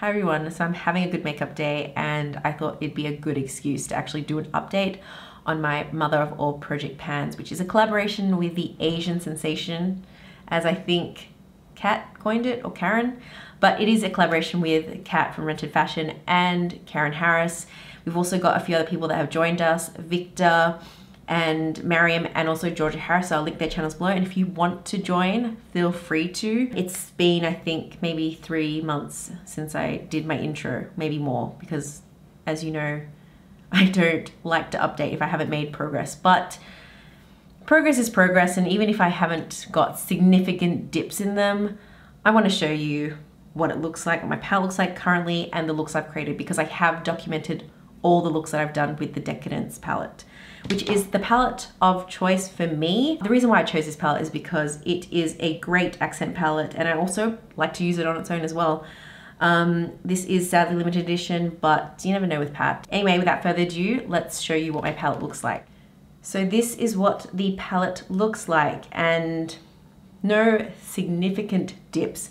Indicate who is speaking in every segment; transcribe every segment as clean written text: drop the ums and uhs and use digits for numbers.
Speaker 1: Hi everyone, so I'm having a good makeup day and I thought it'd be a good excuse to actually do an update on my mother of all project pans, which is a collaboration with the Asian sensation, as I think Kat coined it, or Karen, but it is a collaboration with Kat from Rented Fashion and Karen Harris. We've also got a few other people that have joined us, Victor and MARIAM, and also Georgia Harris. So I'll link their channels below, and if you want to join, feel free to. It's been, I think, maybe 3 months since I did my intro, maybe more, because as you know, I don't like to update if I haven't made progress, but progress is progress, and even if I haven't got significant dips in them, I want to show you what it looks like, what my palette looks like currently, and the looks I've created, because I have documented all the looks that I've done with the Decadence palette, which is the palette of choice for me. The reason why I chose this palette is because it is a great accent palette, and I also like to use it on its own as well. This is sadly limited edition, but you never know with Pat. Anyway, without further ado, let's show you what my palette looks like. So this is what the palette looks like, and no significant dips,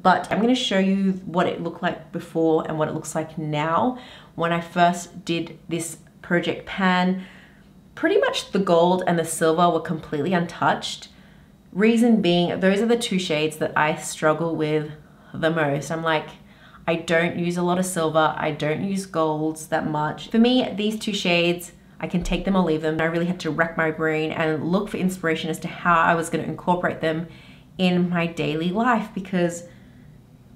Speaker 1: but I'm going to show you what it looked like before and what it looks like now. When I first did this project pan, pretty much the gold and the silver were completely untouched. Reason being, those are the two shades that I struggle with the most. I'm like, I don't use a lot of silver, I don't use golds that much. For me, these two shades, I can take them or leave them. I really had to rack my brain and look for inspiration as to how I was going to incorporate them in my daily life, because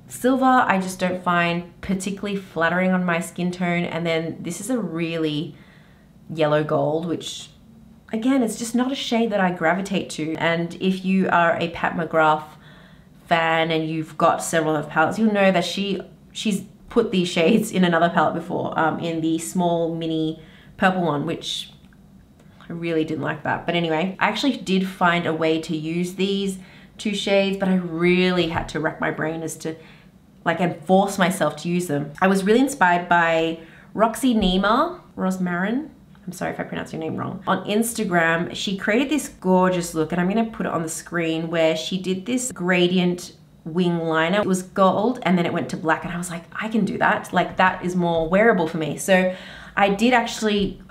Speaker 1: silver I just don't find particularly flattering on my skin tone, and then this is a really yellow gold, which again, it's just not a shade that I gravitate to. And if you are a Pat McGrath fan and you've got several of palettes, you'll know that she's put these shades in another palette before, in the small mini purple one, which I really didn't like that. But anyway, I actually did find a way to use these two shades, but I really had to rack my brain as to and force myself to use them. I was really inspired by Roxy Nima Rosmarin. I'm sorry if I pronounce your name wrong. On Instagram, she created this gorgeous look, and I'm gonna put it on the screen, where she did this gradient wing liner. It was gold and then it went to black, and I was like, I can do that. Like, that is more wearable for me. So I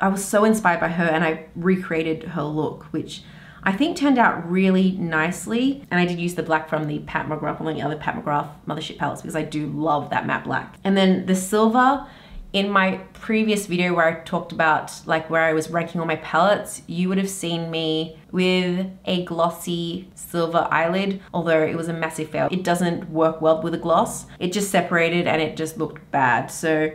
Speaker 1: was so inspired by her, and I recreated her look, which I think turned out really nicely. And I did use the black from the Pat McGrath, one of the other Pat McGrath Mothership palettes, because I do love that matte black. And then the silver, in my previous video where I talked about where I was ranking all my palettes, you would have seen me with a glossy silver eyelid, although it was a massive fail. It doesn't work well with a gloss. It just separated and it just looked bad. So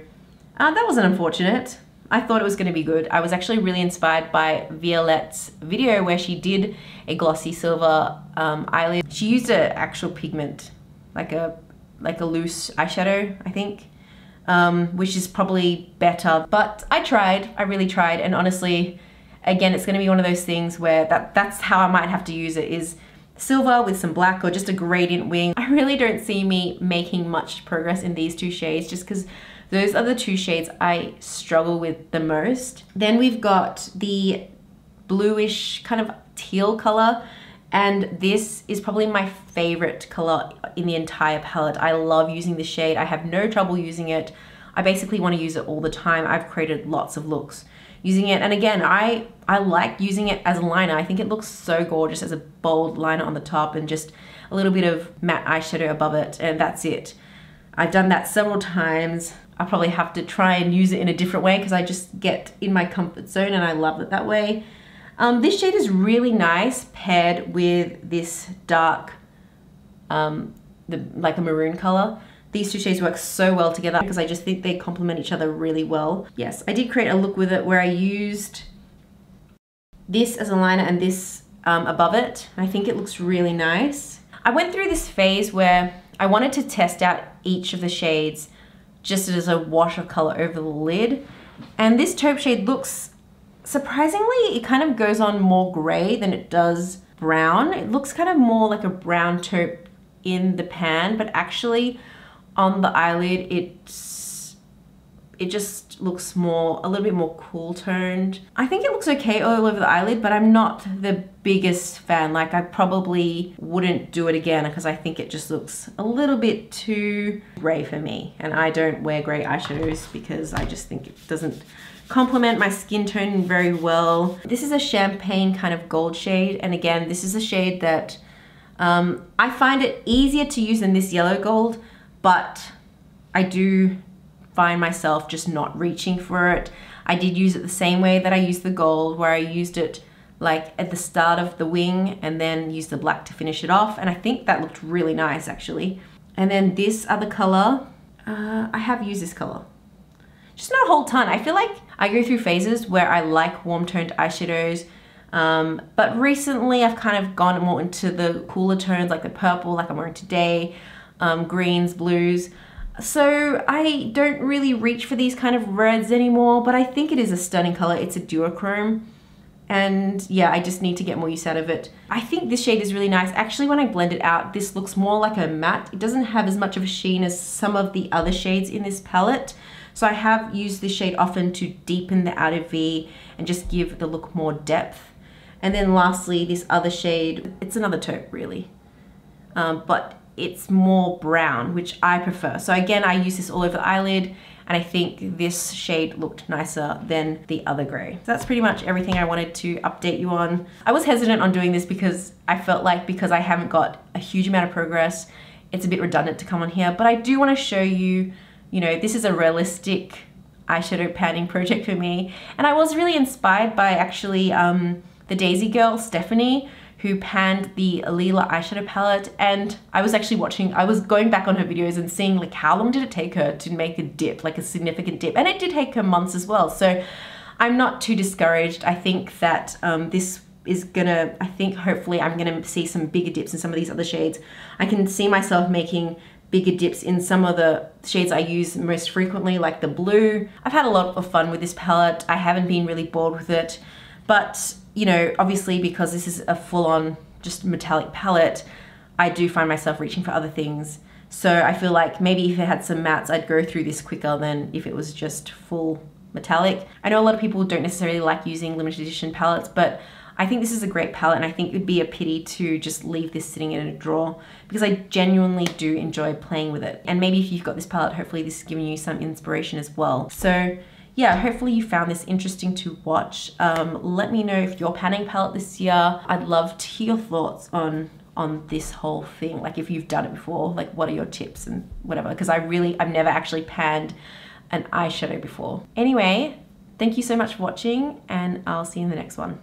Speaker 1: that wasn't unfortunate. I thought it was going to be good. I was actually really inspired by Violette's video where she did a glossy silver eyelid. She used an actual pigment, like a loose eyeshadow, I think, which is probably better. But I tried, I really tried, and honestly, again, it's going to be one of those things where that's how I might have to use it, is silver with some black or just a gradient wing. I really don't see me making much progress in these two shades, just because those are the two shades I struggle with the most. Then we've got the bluish kind of teal color, and this is probably my favorite color in the entire palette. I love using the shade. I have no trouble using it. I basically want to use it all the time. I've created lots of looks using it, and again, I like using it as a liner. I think it looks so gorgeous as a bold liner on the top and just a little bit of matte eyeshadow above it, and that's it. I've done that several times. I'll probably have to try and use it in a different way, because I just get in my comfort zone and I love it that way. This shade is really nice paired with this dark, like a maroon color. These two shades work so well together because I just think they complement each other really well. Yes, I did create a look with it where I used this as a liner and this above it. I think it looks really nice. I went through this phase where I wanted to test out each of the shades just as a wash of color over the lid. And this taupe shade looks, surprisingly, it kind of goes on more gray than it does brown. It looks kind of more like a brown taupe in the pan, but actually on the eyelid, it just looks more, a little bit more cool toned. I think it looks okay all over the eyelid, but I'm not the biggest fan. Like I probably wouldn't do it again because I think it just looks a little bit too gray for me. And I don't wear gray eyeshadows because I just think it doesn't complement my skin tone very well. This is a champagne kind of gold shade. And again, this is a shade that I find it easier to use than this yellow gold, but I do find myself just not reaching for it. I did use it the same way that I used the gold, where I used it like at the start of the wing and then used the black to finish it off. And I think that looked really nice actually. And then this other color, I have used this color. Just not a whole ton. I feel like I go through phases where I like warm toned eyeshadows. But recently I've kind of gone more into the cooler tones, like the purple, like I'm wearing today, greens, blues. So I don't really reach for these kind of reds anymore, but I think it is a stunning color. It's a duochrome. And yeah, I just need to get more use out of it. I think this shade is really nice. Actually, when I blend it out, this looks more like a matte. It doesn't have as much of a sheen as some of the other shades in this palette. So I have used this shade often to deepen the outer V and just give the look more depth. And then lastly, this other shade, it's another taupe really, but it's more brown, which I prefer. So again, I use this all over the eyelid, and I think this shade looked nicer than the other gray. So that's pretty much everything I wanted to update you on. I was hesitant on doing this because I felt like because I haven't got a huge amount of progress, it's a bit redundant to come on here, but I do want to show you, you know, this is a realistic eyeshadow panning project for me. And I was really inspired by actually the Daisy girl, Stephanie, who panned the Alila eyeshadow palette. And I was actually watching, I was going back on her videos and seeing like how long did it take her to make a dip, like a significant dip. And it did take her months as well. So I'm not too discouraged. I think that this is gonna, I think hopefully I'm gonna see some bigger dips in some of these other shades. I can see myself making bigger dips in some of the shades I use most frequently, like the blue. I've had a lot of fun with this palette. I haven't been really bored with it, but you know, obviously because this is a full-on just metallic palette, I do find myself reaching for other things. So I feel like maybe if it had some mattes, I'd go through this quicker than if it was just full metallic. I know a lot of people don't necessarily like using limited edition palettes, but I think this is a great palette, and I think it would be a pity to just leave this sitting in a drawer because I genuinely do enjoy playing with it. And maybe if you've got this palette, hopefully this is giving you some inspiration as well. So yeah, hopefully you found this interesting to watch. Let me know if you're panning palette this year. I'd love to hear your thoughts on this whole thing. Like if you've done it before, like what are your tips and whatever, because I've never actually panned an eyeshadow before. Anyway, thank you so much for watching, and I'll see you in the next one.